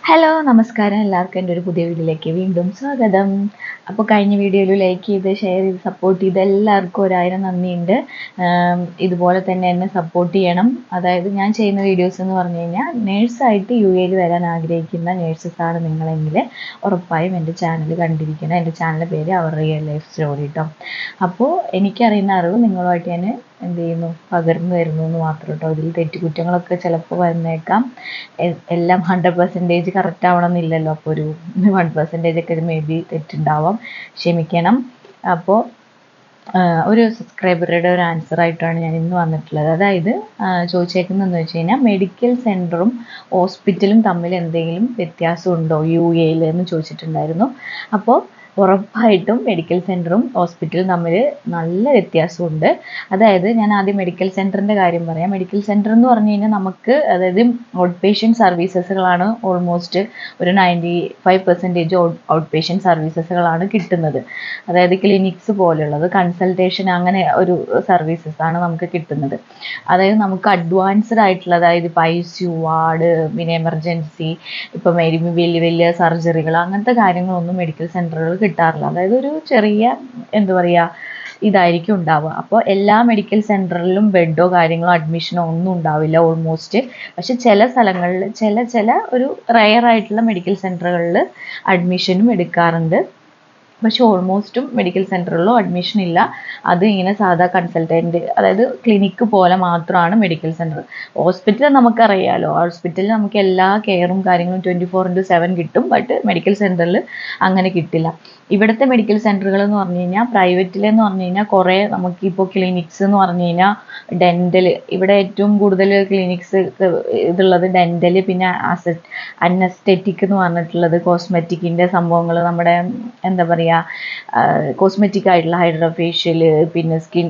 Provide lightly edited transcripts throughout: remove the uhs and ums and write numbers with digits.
Hello നമസ്കാരം എല്ലാവർക്കും എൻ്റെ ഒരു പുതിയ വീഡിയോയിലേക്ക് വീണ്ടും സ്വാഗതം. അപ്പോൾ കഴിഞ്ഞ വീഡിയോയിൽ ലൈക്ക് ചെയ്ത് ഷെയർ ചെയ്ത് സപ്പോർട്ട് ചെയ്ത് എല്ലാവർക്കും 1000 നന്ദിയുണ്ട്. ഇതുപോലെ തന്നെ എന്നെ സപ്പോർട്ട് ചെയ്യണം. അതായത് ഞാൻ ചെയ്യുന്ന വീഡിയോസ് എന്ന് പറഞ്ഞു കഴിഞ്ഞാൽ നേഴ്സായിട്ട് UAE വരാൻ ആഗ്രഹിക്കുന്ന നേഴ്സസാണ് നിങ്ങളെങ്കിൽ ഉറപ്പായും എൻ്റെ ചാനൽ കണ്ടിരിക്കണം. എൻ്റെ ചാനലിൻ്റെ പേര് അവർ റിയൽ ലൈഫ് സ്റ്റോറി കേട്ടോ. അപ്പോൾ എനിക്കറിയുന്ന അറിവ് നിങ്ങളുമായിട്ട് ഞാൻ എന്ത് ചെയ്യുന്നു പകർന്നു തരുന്നു എന്ന് മാത്രം കേട്ടോ. ഇതിൽ തെറ്റുകുറ്റങ്ങളൊക്കെ ചിലപ്പോൾ വന്നേക്കാം. എല്ലാം 100% കറക്റ്റ് ആവണമെന്നില്ലല്ലോ. അപ്പോൾ ഒരു 1% ഒക്കെ മേ ബി തെറ്റുണ്ടാവാം, ക്ഷമിക്കണം. അപ്പോൾ ഒരു സബ്സ്ക്രൈബറുടെ ഒരു ആൻസർ ആയിട്ടാണ് ഞാൻ ഇന്ന് വന്നിട്ടുള്ളത്. അതായത് ചോദിച്ചേക്കുന്നതെന്ന് വെച്ച് കഴിഞ്ഞാൽ മെഡിക്കൽ സെൻറ്ററും ഹോസ്പിറ്റലും തമ്മിൽ എന്തെങ്കിലും വ്യത്യാസമുണ്ടോ UAE എന്ന് ചോദിച്ചിട്ടുണ്ടായിരുന്നു. അപ്പോൾ ഉറപ്പായിട്ടും മെഡിക്കൽ സെൻറ്ററും ഹോസ്പിറ്റലും തമ്മിൽ നല്ല വ്യത്യാസമുണ്ട്. അതായത് ഞാൻ ആദ്യം മെഡിക്കൽ സെൻറ്ററിൻ്റെ കാര്യം പറയാം. മെഡിക്കൽ സെൻറ്റർ എന്ന് പറഞ്ഞു കഴിഞ്ഞാൽ നമുക്ക് അതായത് ഔട്ട് പേഷ്യൻറ്റ് സർവീസസുകളാണ് ഓൾമോസ്റ്റ് ഒരു 95% ഔട്ട് പേഷ്യൻറ്റ് സർവീസസുകളാണ് കിട്ടുന്നത്. അതായത് ക്ലിനിക്സ് പോലെയുള്ളത്, കൺസൾട്ടേഷൻ അങ്ങനെ ഒരു സർവീസസാണ് നമുക്ക് കിട്ടുന്നത്. അതായത് നമുക്ക് അഡ്വാൻസ്ഡ് ആയിട്ടുള്ള അതായത് ഇപ്പോൾ ICU വാർഡ്, പിന്നെ എമർജൻസി, ഇപ്പം വലിയ വലിയ സർജറികൾ അങ്ങനത്തെ കാര്യങ്ങളൊന്നും മെഡിക്കൽ സെൻറ്ററുകൾ കിട്ടാറില്ല. അതായത് ഒരു ചെറിയ എന്താ പറയുക ഇതായിരിക്കും ഉണ്ടാവുക. അപ്പോൾ എല്ലാ മെഡിക്കൽ സെൻറ്ററിലും ബെഡോ കാര്യങ്ങളോ അഡ്മിഷനോ ഒന്നും ഉണ്ടാവില്ല ഓൾമോസ്റ്റ്. പക്ഷെ ചില സ്ഥലങ്ങളിൽ ചില ഒരു റെയർ ആയിട്ടുള്ള മെഡിക്കൽ സെൻറ്ററുകളിൽ അഡ്മിഷനും എടുക്കാറുണ്ട്. പക്ഷെ ഓൾമോസ്റ്റും മെഡിക്കൽ സെൻറ്ററിലോ അഡ്മിഷൻ ഇല്ല. അത് ഇങ്ങനെ സാധാ കൺസൾട്ടൻ്റ് അതായത് ക്ലിനിക്ക് പോലെ മാത്രമാണ് മെഡിക്കൽ സെൻറ്റർ. ഹോസ്പിറ്റൽ നമുക്കറിയാമല്ലോ, ഹോസ്പിറ്റലിൽ നമുക്ക് എല്ലാ കെയറും കാര്യങ്ങളും 24/7 കിട്ടും. ബട്ട് മെഡിക്കൽ സെൻറ്ററിൽ അങ്ങനെ കിട്ടില്ല. ഇവിടുത്തെ മെഡിക്കൽ സെൻറ്ററുകൾ എന്ന് പറഞ്ഞു കഴിഞ്ഞാൽ പ്രൈവറ്റിലെന്ന് പറഞ്ഞു കഴിഞ്ഞാൽ കുറേ നമുക്കിപ്പോൾ ക്ലിനിക്സ് എന്ന് പറഞ്ഞു കഴിഞ്ഞാൽ ഡെൻ്റൽ, ഇവിടെ ഏറ്റവും കൂടുതൽ ക്ലിനിക്സ് ഇതുള്ളത് ഡെൻ്റൽ, പിന്നെ അനസ്തെറ്റിക് എന്ന് പറഞ്ഞിട്ടുള്ളത് കോസ്മെറ്റിക്കിൻ്റെ സംഭവങ്ങൾ, നമ്മുടെ എന്താ പറയുക കോസ്മെറ്റിക് ആയിട്ടുള്ള ഹൈഡ്രാ ഫേഷ്യൽ, പിന്നെ സ്കിൻ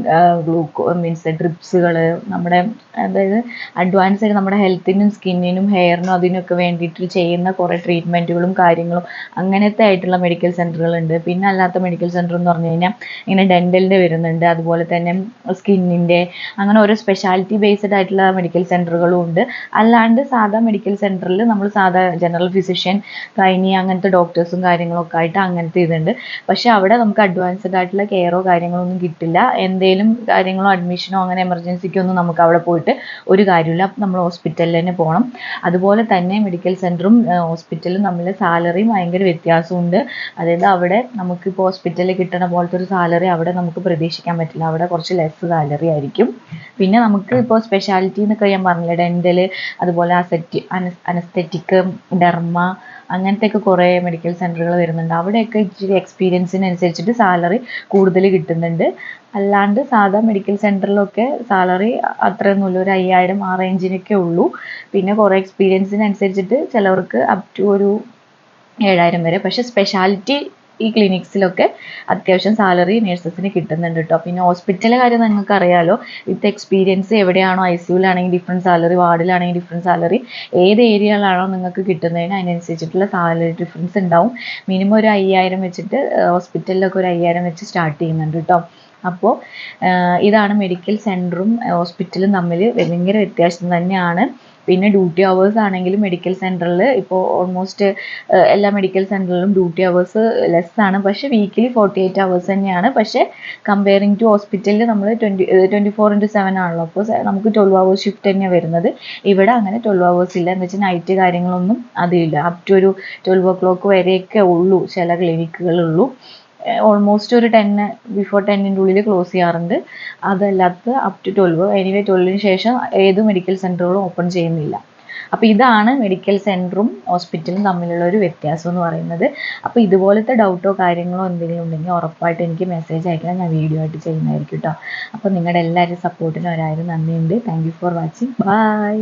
മീൻസ് ഡ്രിപ്സുകൾ, നമ്മുടെ അതായത് അഡ്വാൻസ്ഡ് നമ്മുടെ ഹെൽത്തിനും സ്കിന്നിനും ഹെയറിനും അതിനൊക്കെ വേണ്ടിയിട്ട് ചെയ്യുന്ന കുറേ ട്രീറ്റ്മെൻറ്റുകളും കാര്യങ്ങളും അങ്ങനത്തെ ആയിട്ടുള്ള മെഡിക്കൽ സെൻറ്ററുകളുണ്ട്. പിന്നെ അല്ലാത്ത മെഡിക്കൽ സെൻറ്റർ എന്ന് പറഞ്ഞു കഴിഞ്ഞാൽ ഇങ്ങനെ ഡെൻ്റലിൻ്റെ വരുന്നുണ്ട്, അതുപോലെ തന്നെ സ്കിന്നിൻ്റെ, അങ്ങനെ ഓരോ സ്പെഷ്യാലിറ്റി ബേസ്ഡ് ആയിട്ടുള്ള മെഡിക്കൽ സെൻറ്ററുകളും ഉണ്ട്. അല്ലാണ്ട് സാധാ മെഡിക്കൽ സെൻറ്ററിൽ നമ്മൾ സാധാ ജനറൽ ഫിസിഷ്യൻ, ഗൈനി അങ്ങനത്തെ ഡോക്ടേഴ്സും കാര്യങ്ങളൊക്കെ ആയിട്ട് അങ്ങനത്തെ ഇതുണ്ട്. പക്ഷെ അവിടെ നമുക്ക് അഡ്വാൻസ്ഡ് ആയിട്ടുള്ള കെയറോ കാര്യങ്ങളോ ഒന്നും കിട്ടില്ല. എന്തെങ്കിലും കാര്യങ്ങളോ അഡ്മിഷനോ അങ്ങനെ എമർജൻസിക്കോ ഒന്നും നമുക്ക് അവിടെ പോയിട്ട് ഒരു കാര്യമില്ല. അപ്പം നമ്മൾ ഹോസ്പിറ്റലിൽ തന്നെ പോകണം. അതുപോലെ തന്നെ മെഡിക്കൽ സെൻറ്ററും ഹോസ്പിറ്റലും തമ്മിൽ സാലറിയും ഭയങ്കര വ്യത്യാസമുണ്ട്. അതായത് അവിടെ നമുക്കിപ്പോൾ ഹോസ്പിറ്റലിൽ കിട്ടുന്ന പോലത്തെ ഒരു സാലറി അവിടെ നമുക്ക് പ്രതീക്ഷിക്കാൻ പറ്റില്ല. അവിടെ കുറച്ച് ലെസ് സാലറി ആയിരിക്കും. പിന്നെ നമുക്ക് ഇപ്പോൾ സ്പെഷ്യാലിറ്റി എന്നൊക്കെ ഞാൻ പറഞ്ഞില്ല, ഡെൻ്റൽ, അതുപോലെ അനസ്തെറ്റിക്, ഡെർമ അങ്ങനത്തെയൊക്കെ കുറേ മെഡിക്കൽ സെൻറ്ററുകൾ വരുന്നുണ്ട്. അവിടെയൊക്കെ ഇച്ചിരി എക്സ്പീരിയൻസിനനുസരിച്ചിട്ട് സാലറി കൂടുതൽ കിട്ടുന്നുണ്ട്. അല്ലാണ്ട് സാധാ മെഡിക്കൽ സെൻറ്ററിലൊക്കെ സാലറി അത്രയൊന്നുമില്ല, ഒരു 5000 ആ റേഞ്ചിനൊക്കെ ഉള്ളൂ. പിന്നെ കുറേ എക്സ്പീരിയൻസിനനുസരിച്ചിട്ട് ചിലവർക്ക് അപ് ടു ഒരു 7000 വരെ. പക്ഷേ സ്പെഷ്യാലിറ്റി ഈ ക്ലിനിക്സിലൊക്കെ അത്യാവശ്യം സാലറി നേഴ്സസിന് കിട്ടുന്നുണ്ട് കേട്ടോ. പിന്നെ ഹോസ്പിറ്റലിലെ കാര്യം നിങ്ങൾക്ക് അറിയാമല്ലോ, വിത്ത് എക്സ്പീരിയൻസ് എവിടെയാണോ ICUലാണെങ്കിൽ ഡിഫറെൻറ്റ് സാലറി, വാർഡിലാണെങ്കിൽ ഡിഫറെൻറ്റ് സാലറി, ഏത് ഏരിയയിലാണോ നിങ്ങൾക്ക് കിട്ടുന്നതിന് അതിനനുസരിച്ചിട്ടുള്ള സാലറി ഡിഫറൻസ് ഉണ്ടാവും. മിനിമം ഒരു 5000 വെച്ചിട്ട് ഹോസ്പിറ്റലിലൊക്കെ ഒരു 5000 വെച്ച് സ്റ്റാർട്ട് ചെയ്യുന്നുണ്ട് കേട്ടോ. അപ്പോൾ ഇതാണ് മെഡിക്കൽ സെൻറ്ററും ഹോസ്പിറ്റലും തമ്മിൽ ഭയങ്കര വ്യത്യാസം തന്നെയാണ്. പിന്നെ ഡ്യൂട്ടി അവേഴ്സ് ആണെങ്കിലും മെഡിക്കൽ സെൻറ്ററിൽ ഇപ്പോൾ ഓൾമോസ്റ്റ് എല്ലാ മെഡിക്കൽ സെൻറ്ററിലും ഡ്യൂട്ടി അവേഴ്സ് ലെസ്സാണ്. പക്ഷേ വീക്കിലി 48 hours തന്നെയാണ്. പക്ഷേ കമ്പയറിങ് ടു ഹോസ്പിറ്റലിൽ നമ്മൾ 24/7 ആണല്ലോ. അപ്പോൾ നമുക്ക് 12 hours ഷിഫ്റ്റ് തന്നെയാണ് വരുന്നത്. ഇവിടെ അങ്ങനെ 12 hours ഇല്ല. എന്ന് വെച്ചാൽ നൈറ്റ് കാര്യങ്ങളൊന്നും അതില്ല. അപ് ടു ഒരു 12 o'clock വരെയൊക്കെ ഉള്ളൂ ചില ക്ലിനിക്കുകളുള്ളൂ. ഓൾമോസ്റ്റ് ഒരു 10 ബിഫോർ 10 ഉള്ളിൽ ക്ലോസ് ചെയ്യാറുണ്ട്. അതല്ലാത്ത അപ് ടു 12. എനിവേ 12 ശേഷം ഏത് മെഡിക്കൽ സെൻറ്ററുകളും ഓപ്പൺ ചെയ്യുന്നില്ല. അപ്പോൾ ഇതാണ് മെഡിക്കൽ സെൻറ്ററും ഹോസ്പിറ്റലും തമ്മിലുള്ള ഒരു വ്യത്യാസം എന്ന് പറയുന്നത്. അപ്പോൾ ഇതുപോലത്തെ ഡൗട്ടോ കാര്യങ്ങളോ എന്തെങ്കിലും ഉണ്ടെങ്കിൽ ഉറപ്പായിട്ട് എനിക്ക് മെസ്സേജ് അയക്കണം, ഞാൻ വീഡിയോ ആയിട്ട് ചെയ്യുന്നതായിരിക്കും കേട്ടോ. അപ്പോൾ നിങ്ങളുടെ എല്ലാവരും സപ്പോർട്ടിന് 1000 നന്ദിയുണ്ട്. Thank you for watching. By.